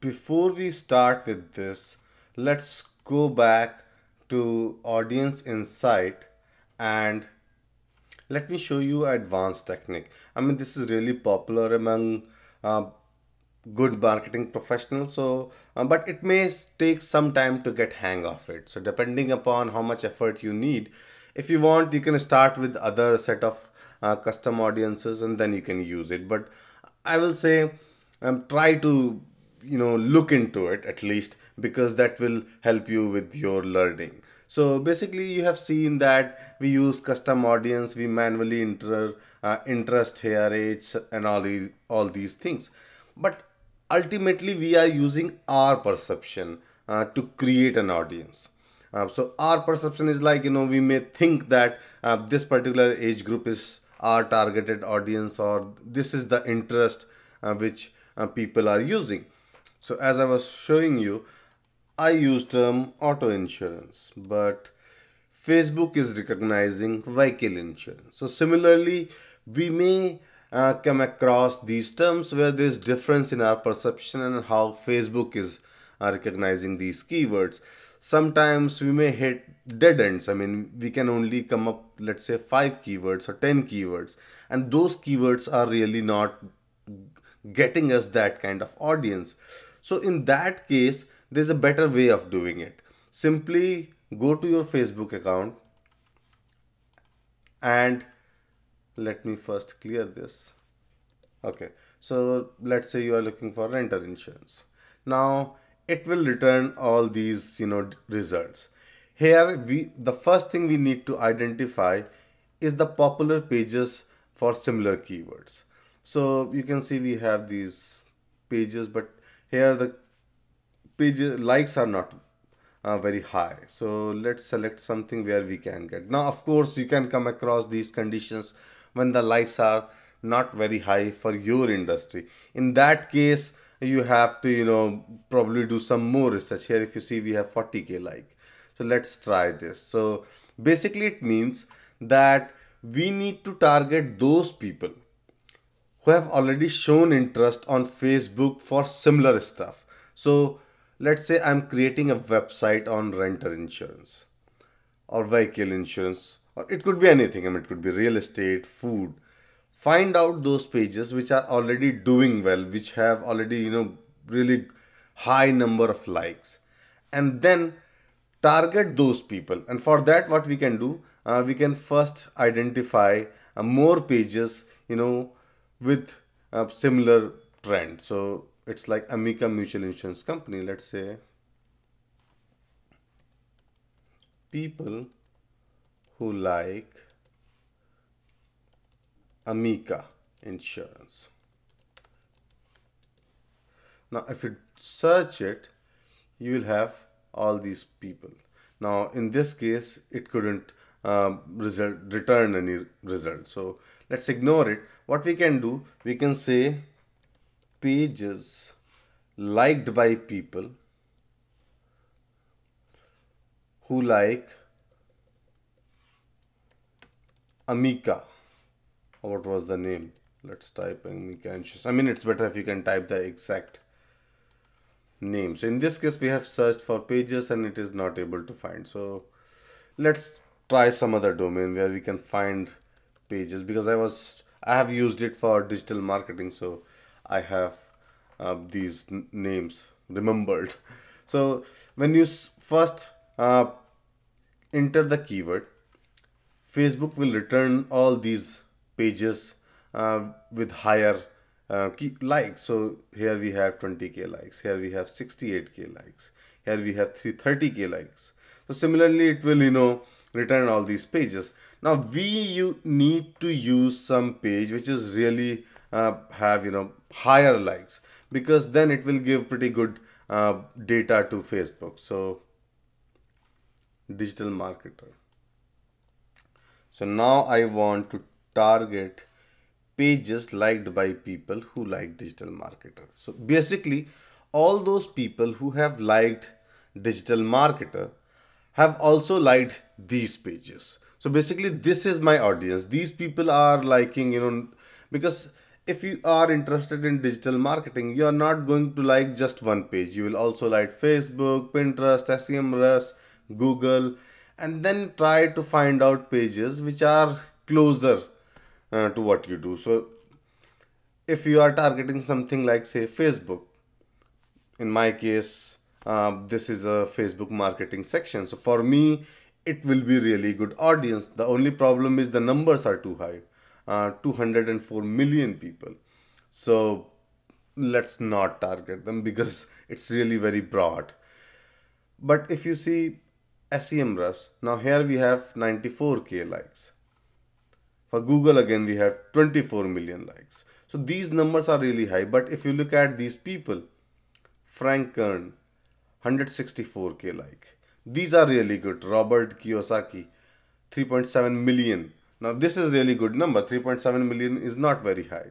before we start with this, let's go back to Audience Insight and let me show you advanced technique. I mean, this is really popular among uh, good marketing professionals. So, but it may take some time to get hang of it. So, depending upon how much effort you need, if you want, you can start with other set of custom audiences and then you can use it. But I will say, try to look into it at least because that will help you with your learning. So basically you have seen that we use custom audience, we manually enter interest here, age and all these things, but ultimately we are using our perception to create an audience. So our perception is like, we may think that this particular age group is our targeted audience, or this is the interest which people are using. So as I was showing you, I used auto insurance, but Facebook is recognizing vehicle insurance. So similarly, we may come across these terms where there's difference in our perception and how Facebook is recognizing these keywords. Sometimes we may hit dead ends. I mean, we can only come up, let's say, 5 keywords or 10 keywords, and those keywords are really not getting us that kind of audience. So in that case, there's a better way of doing it. Simply go to your Facebook account and let me first clear this. Okay, so let's say you are looking for renter insurance. Now it will return all these results. Here the first thing we need to identify is the popular pages for similar keywords. So you can see we have these pages, but here the page likes are not very high. So let's select something where we can get. Now, of course, you can come across these conditions when the likes are not very high for your industry. In that case, you have to, probably do some more research. Here, if you see, we have 40K like. So let's try this. So basically, it means that we need to target those people who have already shown interest on Facebook for similar stuff. So let's say I'm creating a website on renter insurance or vehicle insurance, or it could be anything. I mean, it could be real estate, food. Find out those pages which are already doing well, which have already, really high number of likes, and then target those people. And for that, what we can do, we can first identify more pages, with a similar trend. So it's like Amica Mutual Insurance Company. Let's say people who like Amica Insurance. Now, if you search it, you will have all these people. Now, in this case, it couldn't return any result. So let's ignore it. What we can do, we can say pages liked by people who like Amica. What was the name? Let's type Amica Insurance. I mean, it's better if you can type the exact name. So in this case, we have searched for pages and it is not able to find. So let's try some other domain where we can find pages, because I have used it for digital marketing, so I have these names remembered. So when you first enter the keyword, Facebook will return all these pages with higher likes. So here we have 20K likes, here we have 68K likes, here we have 330K likes. So similarly, it will, return all these pages. Now you need to use some page which is really have, higher likes, because then it will give pretty good data to Facebook. So digital marketer. So now I want to target pages liked by people who like digital marketer. So basically, all those people who have liked digital marketer have also liked these pages. So basically, this is my audience. These people are liking, because if you are interested in digital marketing, you are not going to like just one page. You will also like Facebook, Pinterest, SEMrush, Google, and then try to find out pages which are closer to what you do. So if you are targeting something like, say, Facebook, in my case, this is a Facebook marketing section. So for me, it will be really good audience. The only problem is the numbers are too high, 204 million people. So let's not target them because it's really very broad. But if you see SEMrush, now here we have 94k likes. For Google, again, we have 24 million likes. So these numbers are really high. But if you look at these people, Frank Kern, 164k like. These are really good. Robert Kiyosaki, 3.7 million. Now this is really good number. 3.7 million is not very high.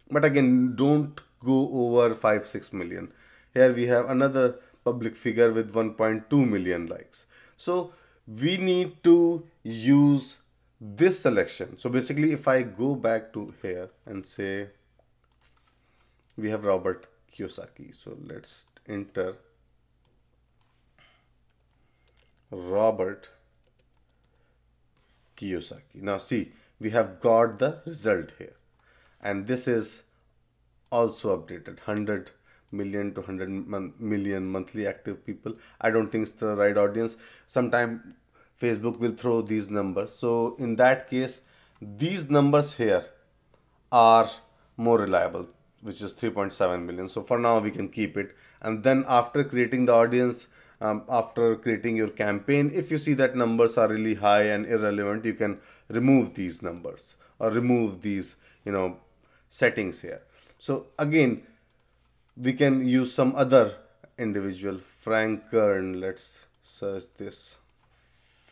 But again, don't go over 5-6 million. Here we have another public figure with 1.2 million likes. So we need to use this selection. So basically, if I go back to here and say we have Robert Kiyosaki, so let's enter Robert Kiyosaki. Now see, we have got the result here, and this is also updated. 100 million to 100 million monthly active people. I don't think it's the right audience. Sometime Facebook will throw these numbers. So in that case, these numbers here are more reliable, which is 3.7 million. So for now we can keep it. And then after creating the audience, after creating your campaign, if you see that numbers are really high and irrelevant, you can remove these numbers or remove these, settings here. So again, we can use some other individual, Frank Kern. Let's search this,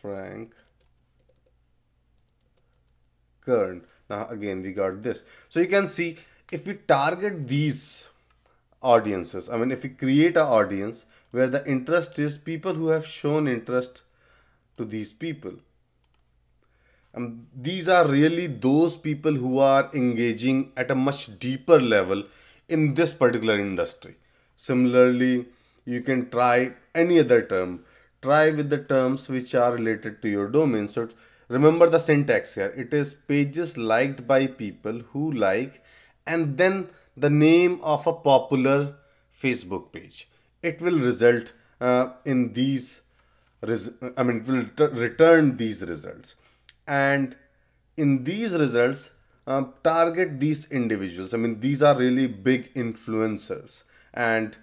Frank Kern. Now again, we got this. So you can see, if we target these audiences, I mean, if we create an audience where the interest is people who have shown interest to these people, these are really those people who are engaging at a much deeper level in this particular industry. Similarly, you can try any other term. Try with the terms which are related to your domain. So remember the syntax here. It is pages liked by people who like, and then the name of a popular Facebook page. It will result in these, it will return these results. And in these results, target these individuals. I mean, these are really big influencers. And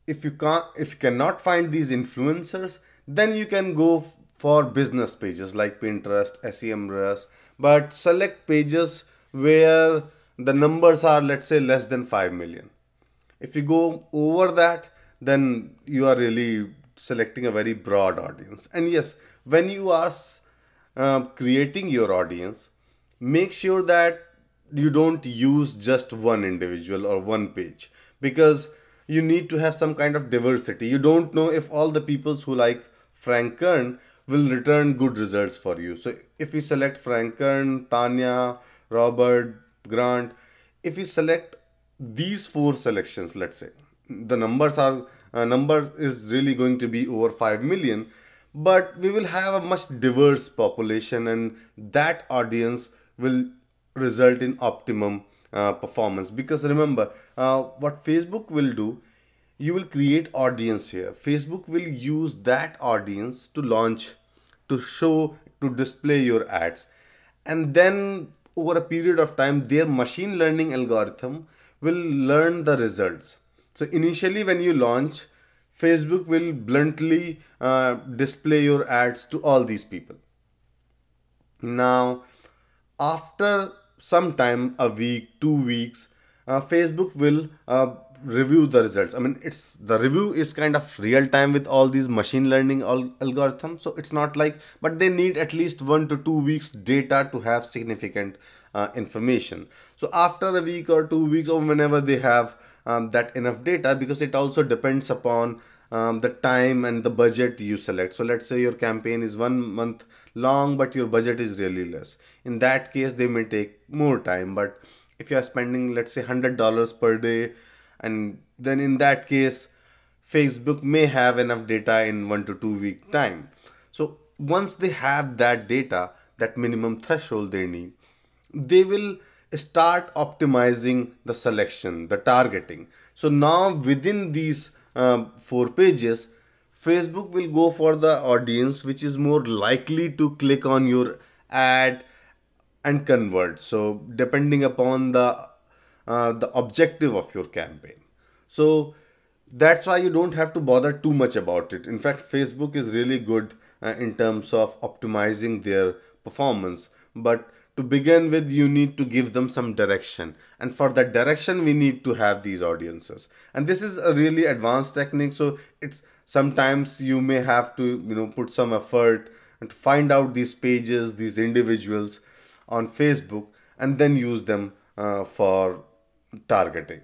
if you cannot find these influencers, then you can go for business pages like Pinterest, SEMrush, but select pages where the numbers are, let's say, less than 5 million. If you go over that, then you are really selecting a very broad audience. And yes, when you are creating your audience, make sure that you don't use just one individual or one page, because you need to have some kind of diversity. You don't know if all the people who like Frank Kern will return good results for you. So if we select Frank Kern, Tanya, Robert, Grant, if we select these 4 selections, let's say the number is really going to be over 5 million, but we will have a much diverse population, and that audience will result in optimum performance. Because remember, what Facebook will do, you will create audience here. Facebook will use that audience to launch, to show, to display your ads, and then over a period of time, their machine learning algorithm will learn the results. So initially, when you launch, Facebook will bluntly display your ads to all these people. Now, after some time, a week, 2 weeks, Facebook will review the results. I mean, it's the review is kind of real time with all these machine learning algorithms. So it's not like, but they need at least 1 to 2 weeks data to have significant information. So after a week or 2 weeks, or whenever they have that enough data, because it also depends upon the time and the budget you select. So let's say your campaign is 1 month long, but your budget is really less. In that case, they may take more time. But if you are spending, let's say, $100 per day, and then in that case, Facebook may have enough data in 1 to 2 week time. So once they have that data, that minimum threshold they need, they will start optimizing the selection, the targeting. So now within these 4 pages, Facebook will go for the audience which is more likely to click on your ad and convert. So depending upon the objective of your campaign. So that's why you don't have to bother too much about it. In fact, Facebook is really good in terms of optimizing their performance. But to begin with, you need to give them some direction. And for that direction, we need to have these audiences. And this is a really advanced technique. So it's sometimes you may have to, put some effort and to find out these pages, these individuals on Facebook, and then use them for targeting.